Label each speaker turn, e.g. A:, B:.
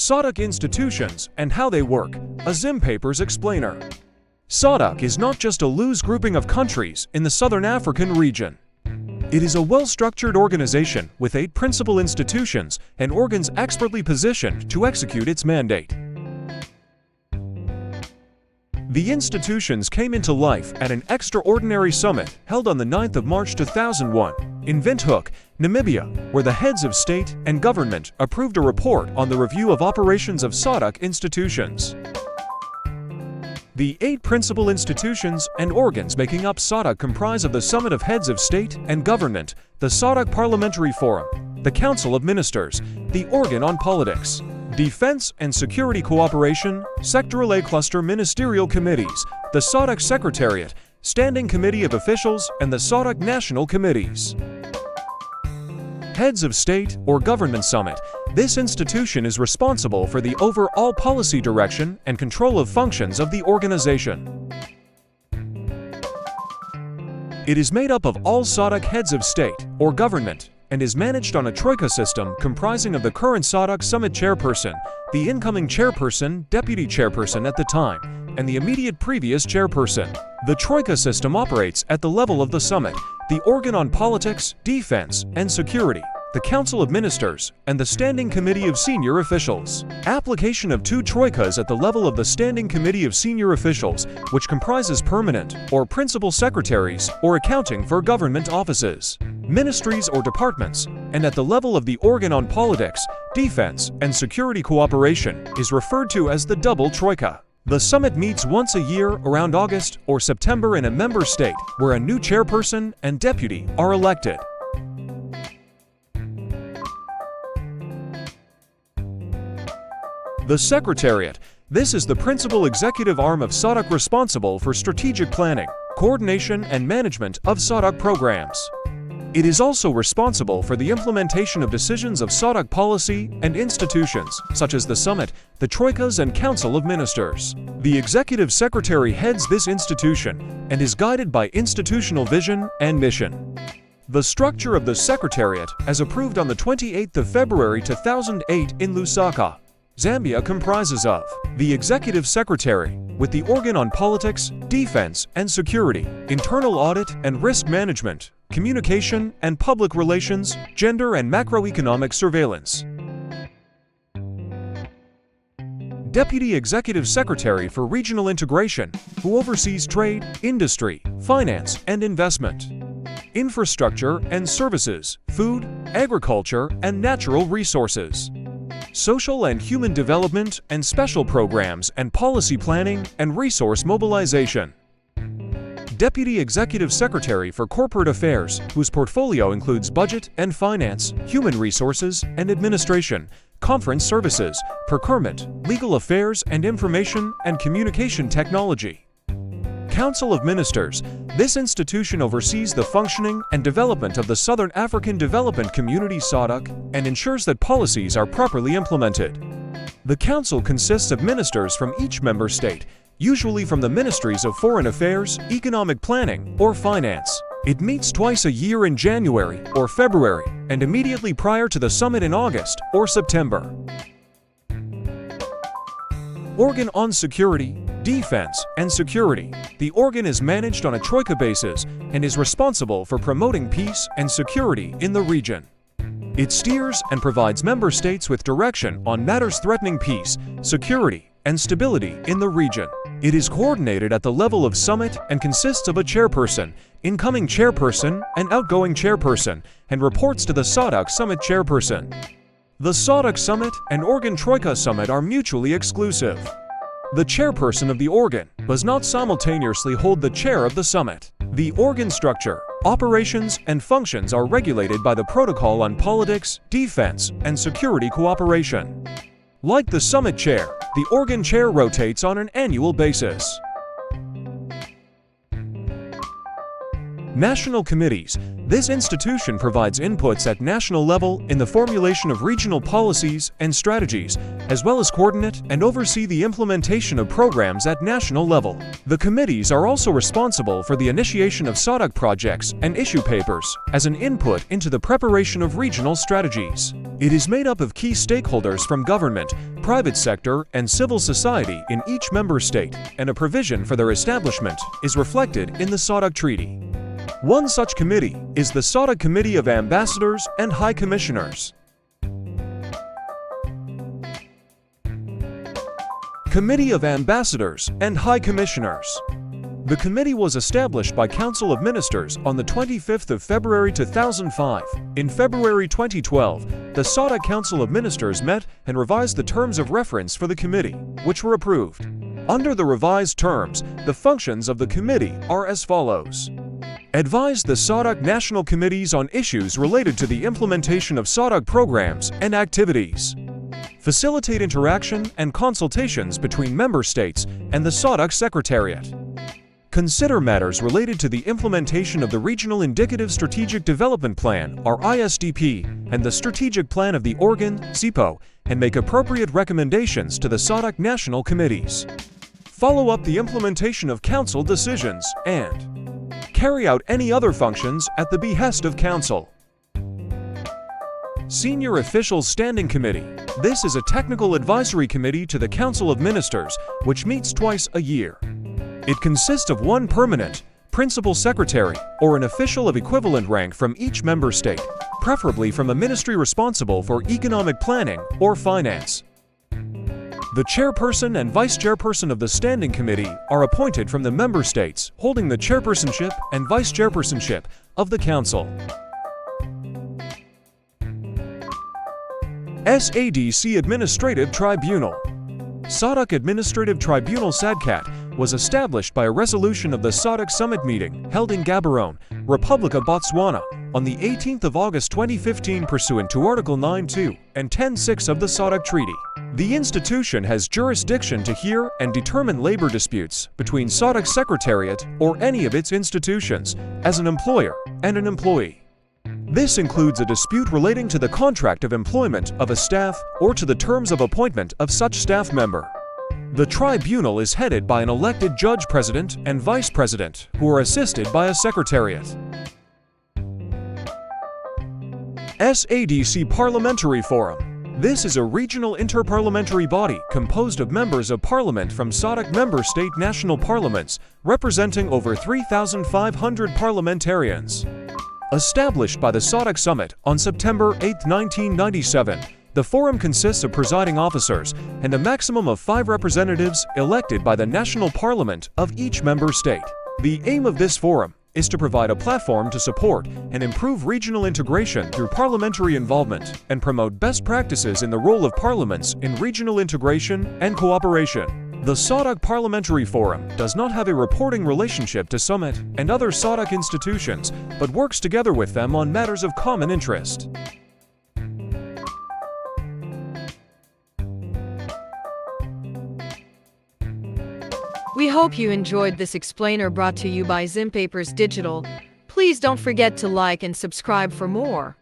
A: SADC institutions and how they work, a Zim Papers explainer. SADC is not just a loose grouping of countries in the Southern African region. It is a well-structured organization with 8 principal institutions and organs expertly positioned to execute its mandate. The institutions came into life at an extraordinary summit held on the 9th of March 2001 in Windhoek, Namibia, where the heads of state and government approved a report on the review of operations of SADC institutions. The 8 principal institutions and organs making up SADC comprise of the Summit of Heads of State and Government, the SADC Parliamentary Forum, the Council of Ministers, the Organ on Politics, Defense and Security Cooperation, Sectoral A Cluster Ministerial Committees, the SADC Secretariat, Standing Committee of Officials, and the SADC National Committees. Heads of State or Government Summit. This institution is responsible for the overall policy direction and control of functions of the organization. It is made up of all SADC heads of state or government and is managed on a troika system comprising of the current SADC Summit chairperson, the incoming chairperson, deputy chairperson at the time, and the immediate previous chairperson. The troika system operates at the level of the summit, the Organ on Politics, Defense, and Security, the Council of Ministers, and the Standing Committee of Senior Officials. Application of 2 troikas at the level of the Standing Committee of Senior Officials, which comprises permanent or principal secretaries or accounting for government offices, ministries or departments, and at the level of the Organ on Politics, Defense, and Security Cooperation is referred to as the double troika. The summit meets once a year around August or September in a member state where a new chairperson and deputy are elected. The Secretariat. This is the principal executive arm of SADC responsible for strategic planning, coordination, and management of SADC programs. It is also responsible for the implementation of decisions of SADC policy and institutions, such as the Summit, the Troikas, and Council of Ministers. The Executive Secretary heads this institution and is guided by institutional vision and mission. The structure of the Secretariat, as approved on the 28th of February 2008 in Lusaka, Zambia, comprises of the Executive Secretary, with the Organ on Politics, Defense and Security, Internal Audit and Risk Management, Communication and Public Relations, Gender and Macroeconomic Surveillance. Deputy Executive Secretary for Regional Integration, who oversees trade, industry, finance and investment, infrastructure and services, food, agriculture and natural resources, social and human development and special programs and policy planning and resource mobilization. Deputy Executive Secretary for Corporate Affairs, whose portfolio includes budget and finance, human resources and administration, conference services, procurement, legal affairs and information and communication technology. Council of Ministers. This institution oversees the functioning and development of the Southern African Development Community SADC and ensures that policies are properly implemented. The Council consists of ministers from each member state, usually from the Ministries of Foreign Affairs, Economic Planning, or Finance. It meets twice a year in January or February and immediately prior to the summit in August or September. Organ on Security, Defense and Security. The organ is managed on a troika basis and is responsible for promoting peace and security in the region. It steers and provides member states with direction on matters threatening peace, security, and stability in the region. It is coordinated at the level of summit and consists of a chairperson, incoming chairperson, and outgoing chairperson, and reports to the SADC Summit chairperson. The SADC Summit and Organ Troika Summit are mutually exclusive. The chairperson of the organ does not simultaneously hold the chair of the summit. The organ structure, operations, and functions are regulated by the Protocol on Politics, Defense, and Security Cooperation. Like the summit chair, the organ chair rotates on an annual basis. National committees. This institution provides inputs at national level in the formulation of regional policies and strategies, as well as coordinate and oversee the implementation of programs at national level. The committees are also responsible for the initiation of SADC projects and issue papers as an input into the preparation of regional strategies. It is made up of key stakeholders from government, private sector, and civil society in each member state, and a provision for their establishment is reflected in the SADC Treaty. One such committee is the SADC Committee of Ambassadors and High Commissioners. Committee of Ambassadors and High Commissioners. The committee was established by Council of Ministers on the 25th of February 2005. In February 2012, the SADC Council of Ministers met and revised the terms of reference for the committee, which were approved. Under the revised terms, the functions of the committee are as follows. Advise the SADC national committees on issues related to the implementation of SADC programs and activities. Facilitate interaction and consultations between member states and the SADC Secretariat. Consider matters related to the implementation of the Regional Indicative Strategic Development Plan, or ISDP, and the Strategic Plan of the organ, SIPO, and make appropriate recommendations to the SADC national committees. Follow up the implementation of Council decisions and carry out any other functions at the behest of Council. Senior Officials Standing Committee. This is a technical advisory committee to the Council of Ministers, which meets twice a year. It consists of one permanent, principal secretary, or an official of equivalent rank from each member state, preferably from a ministry responsible for economic planning or finance. The chairperson and vice-chairperson of the Standing Committee are appointed from the member states holding the chairpersonship and vice-chairpersonship of the Council. SADC Administrative Tribunal. SADC Administrative Tribunal SADCAT was established by a resolution of the SADC Summit meeting held in Gaborone, Republic of Botswana, on the 18th of August 2015 pursuant to Article 9.2 and 10.6 of the SADC Treaty. The institution has jurisdiction to hear and determine labor disputes between SADC Secretariat or any of its institutions as an employer and an employee. This includes a dispute relating to the contract of employment of a staff or to the terms of appointment of such staff member. The tribunal is headed by an elected judge president and vice president who are assisted by a secretariat. SADC Parliamentary Forum. This is a regional interparliamentary body composed of members of parliament from SADC member state national parliaments representing over 3,500 parliamentarians. Established by the SADC Summit on September 8, 1997, the forum consists of presiding officers and a maximum of 5 representatives elected by the national parliament of each member state. The aim of this forum is to provide a platform to support and improve regional integration through parliamentary involvement and promote best practices in the role of parliaments in regional integration and cooperation. The SADC Parliamentary Forum does not have a reporting relationship to Summit and other SADC institutions, but works together with them on matters of common interest.
B: We hope you enjoyed this explainer brought to you by Zimpapers Digital. Please don't forget to like and subscribe for more.